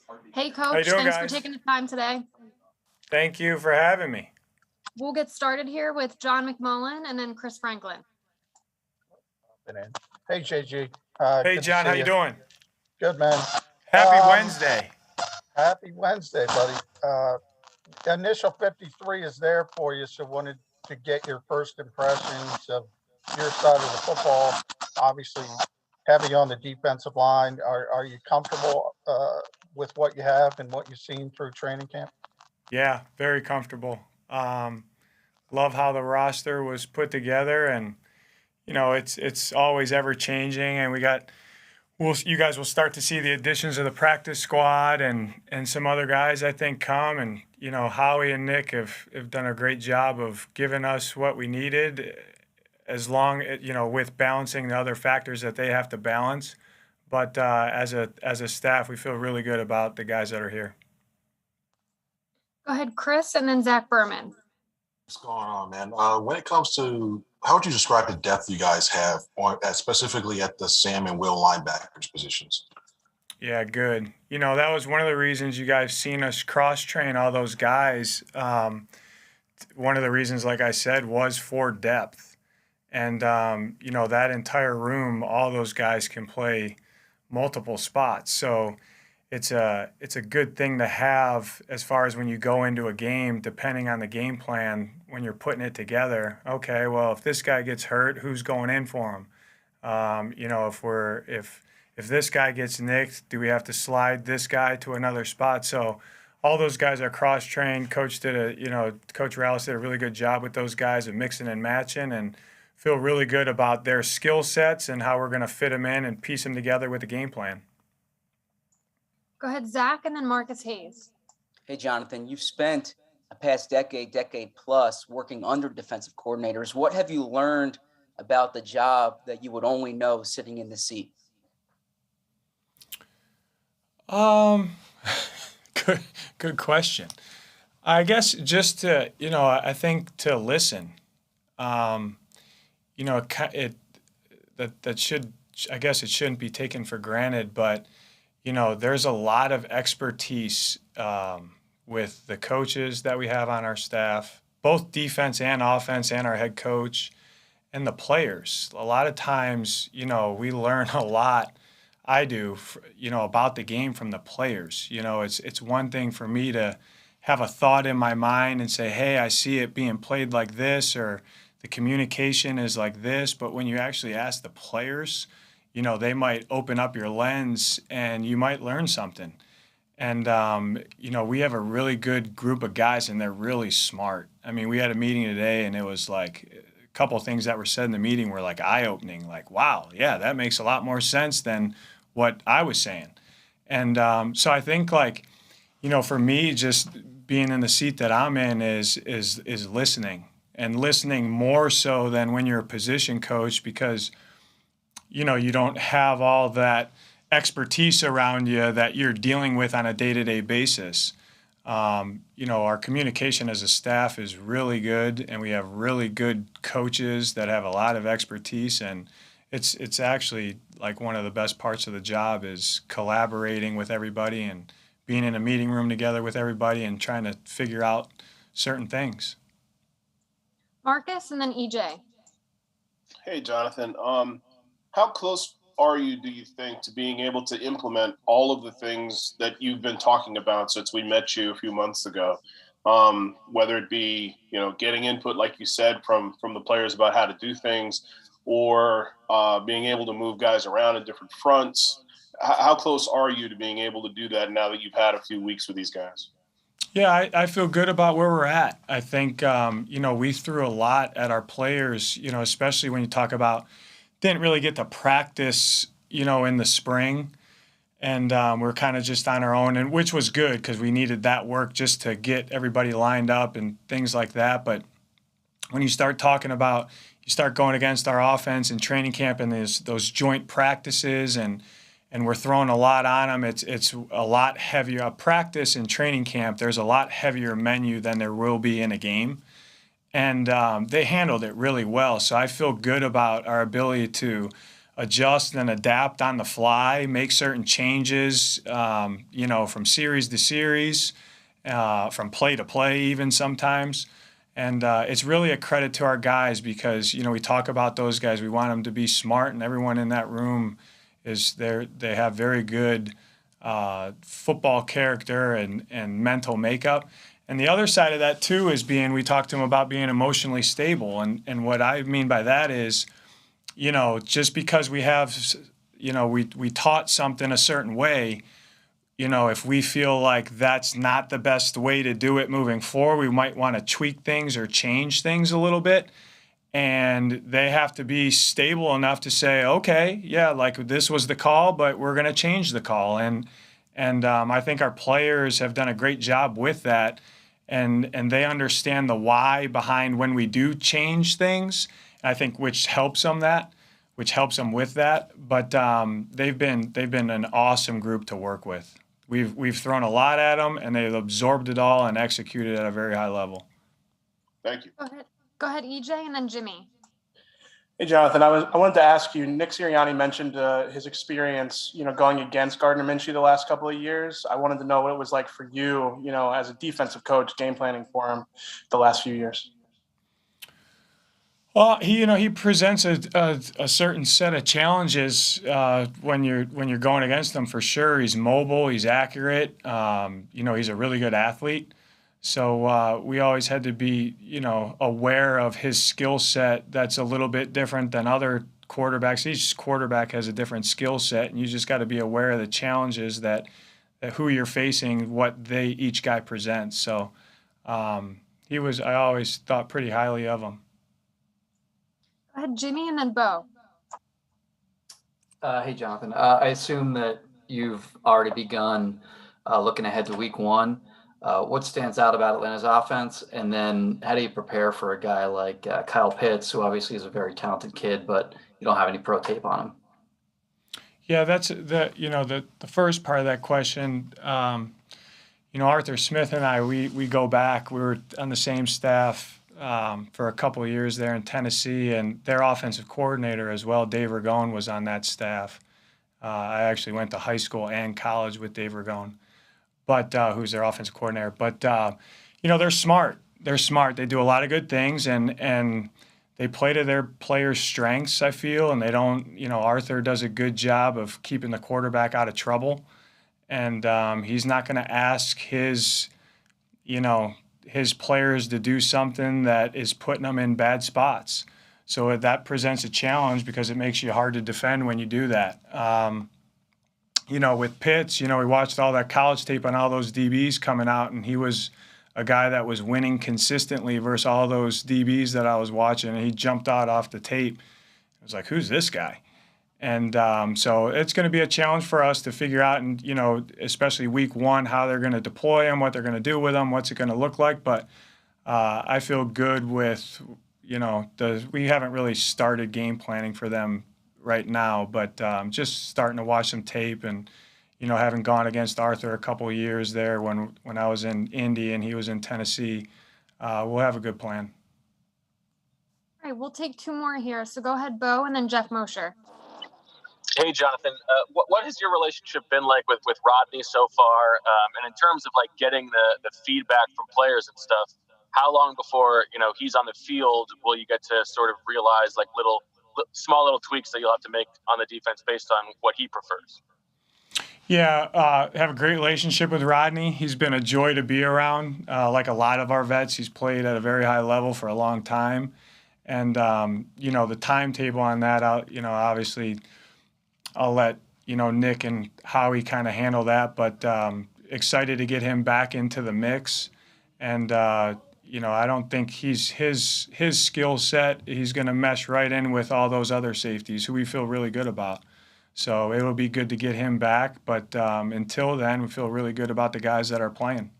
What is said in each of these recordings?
Hey, How you Coach. doing, Thanks for guys? taking the time today. Thank you for having me. We'll get started here with John McMullen and then Chris Franklin. Hey, JG. Hey, Good to John, how see you you. doing? Good, man. Happy Um, Wednesday. Happy Wednesday, buddy. Initial 53 is there for you, so wanted to get your first impressions of your side of the football. Obviously, heavy on the defensive line. Are you comfortable with what you have and what you've seen through training camp? Yeah, very comfortable. Love how the roster was put together, and it's always ever changing. And you guys will start to see the additions of the practice squad and some other guys I think come. And Howie and Nick have done a great job of giving us what we needed, as long with balancing the other factors that they have to balance. But as a staff, we feel really good about the guys that are here. Go ahead, Chris, and then Zach Berman. What's going on, man? When it comes to how would you describe the depth you guys have, specifically at the Sam and Will linebackers positions? Yeah, good. That was one of the reasons you guys seen us cross train all those guys. One of the reasons, like I said, was for depth. And, that entire room, all those guys can play multiple spots. So it's a good thing to have as far as when you go into a game, depending on the game plan, when you're putting it together. Okay, well, if this guy gets hurt, who's going in for him? If this guy gets nicked, do we have to slide this guy to another spot? So all those guys are cross-trained. Coach Rallis did a really good job with those guys of mixing and matching, and feel really good about their skill sets and how we're going to fit them in and piece them together with the game plan. Go ahead, Zach, and then Marcus Hayes. Hey, Jonathan, you've spent a past decade plus working under defensive coordinators. What have you learned about the job that you would only know sitting in the seat? Good question. I guess just to, I think to listen. That should, I guess it shouldn't be taken for granted, but there's a lot of expertise with the coaches that we have on our staff, both defense and offense, and our head coach, and the players. A lot of times, we learn a lot. I do, about the game from the players. It's one thing for me to have a thought in my mind and say, hey, I see it being played like this, or the communication is like this. But when you actually ask the players, they might open up your lens and you might learn something. And, we have a really good group of guys, and they're really smart. I mean, we had a meeting today, and it was like a couple of things that were said in the meeting were like eye-opening, like, wow, yeah, that makes a lot more sense than what I was saying. And so I think, for me, just being in the seat that I'm in is listening, and listening more so than when you're a position coach, because you don't have all that expertise around you that you're dealing with on a day-to-day basis. Our communication as a staff is really good, and we have really good coaches that have a lot of expertise, and it's actually like one of the best parts of the job is collaborating with everybody and being in a meeting room together with everybody and trying to figure out certain things. Marcus, and then EJ. Hey, Jonathan. How close are you, do you think, to being able to implement all of the things that you've been talking about since we met you a few months ago? Whether it be, getting input, like you said, from the players about how to do things, or being able to move guys around in different fronts. How close are you to being able to do that now that you've had a few weeks with these guys? Yeah, I feel good about where we're at. I think, we threw a lot at our players, especially when you talk about didn't really get to practice, in the spring. And we're kind of just on our own, and which was good because we needed that work just to get everybody lined up and things like that. But when you start talking about, you start going against our offense in training camp, and there's those joint practices, and we're throwing a lot on them. It's a lot heavier. A practice in training camp, there's a lot heavier menu than there will be in a game. And they handled it really well. So I feel good about our ability to adjust and adapt on the fly, make certain changes, from series to series, from play to play even sometimes. And it's really a credit to our guys because, we talk about those guys. We want them to be smart, and everyone in that room they have very good football character and mental makeup. And the other side of that too is we talked to them about being emotionally stable. And what I mean by that is, just because we have, we taught something a certain way, if we feel like that's not the best way to do it moving forward, we might want to tweak things or change things a little bit. And they have to be stable enough to say, okay, yeah, like this was the call, but we're going to change the call. And I think our players have done a great job with that. And they understand the why behind when we do change things. I think which helps them with that. But they've been an awesome group to work with. We've thrown a lot at them, and they've absorbed it all and executed at a very high level. Thank you. Go ahead, EJ, and then Jimmy. Hey, Jonathan, I wanted to ask you, Nick Sirianni mentioned his experience, going against Gardner Minshew the last couple of years. I wanted to know what it was like for you, as a defensive coach, game planning for him the last few years. Well, he presents a certain set of challenges when you're going against him for sure. He's mobile, he's accurate. He's a really good athlete. So we always had to be, aware of his skill set that's a little bit different than other quarterbacks. Each quarterback has a different skill set, and you just got to be aware of the challenges that who you're facing, what each guy presents. So I always thought pretty highly of him. Go ahead, Jimmy, and then Bo. Hey, Jonathan. I assume that you've already begun looking ahead to week 1. What stands out about Atlanta's offense? And then how do you prepare for a guy like Kyle Pitts, who obviously is a very talented kid, but you don't have any pro tape on him? Yeah, that's the first part of that question. Arthur Smith and I, we go back. We were on the same staff for a couple of years there in Tennessee, and their offensive coordinator as well, Dave Ragone, was on that staff. I actually went to high school and college with Dave Ragone, but who's their offensive coordinator. But they're smart. They're smart. They do a lot of good things, and they play to their players' strengths, I feel, and they don't. Arthur does a good job of keeping the quarterback out of trouble, and he's not going to ask his players to do something that is putting them in bad spots. So that presents a challenge because it makes you hard to defend when you do that. With Pitts, we watched all that college tape on all those DBs coming out, and he was a guy that was winning consistently versus all those DBs that I was watching, and he jumped out off the tape. I was like, who's this guy? And so it's going to be a challenge for us to figure out, and especially week 1, how they're going to deploy him, what they're going to do with him, what's it going to look like. But I feel good with, we haven't really started game planning for them right now, but just starting to watch some tape and, having gone against Arthur a couple of years there when I was in Indy and he was in Tennessee, we'll have a good plan. All right, we'll take 2 more here. So go ahead, Bo, and then Jeff Mosher. Hey, Jonathan, what has your relationship been like with Rodney so far? And in terms of getting the feedback from players and stuff, how long before, he's on the field will you get to sort of realize small little tweaks that you'll have to make on the defense based on what he prefers? Yeah, have a great relationship with Rodney. He's been a joy to be around. Like a lot of our vets, he's played at a very high level for a long time. And, the timetable on that, obviously I'll let, Nick and Howie kind of handle that. But excited to get him back into the mix. And, I don't think his skill set, he's going to mesh right in with all those other safeties who we feel really good about. So it'll be good to get him back. But until then, we feel really good about the guys that are playing.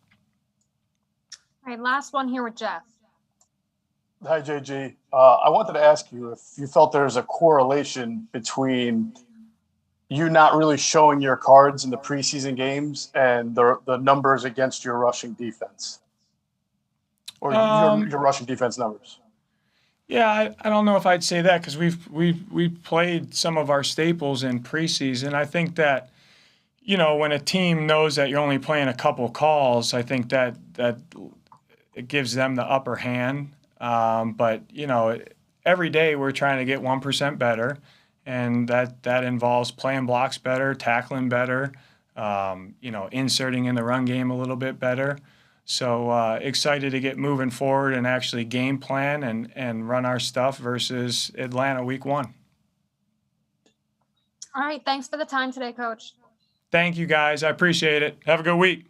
All right, last one here with Jeff. Hi, JG. I wanted to ask you if you felt there's a correlation between you not really showing your cards in the preseason games and the numbers against your rushing defense, or your rushing defense numbers. Yeah, I don't know if I'd say that because we've played some of our staples in preseason. I think that, when a team knows that you're only playing a couple calls, I think that it gives them the upper hand. But every day we're trying to get 1% better, and that involves playing blocks better, tackling better, inserting in the run game a little bit better. So excited to get moving forward and actually game plan and run our stuff versus Atlanta week 1. All right. Thanks for the time today, Coach. Thank you, guys. I appreciate it. Have a good week.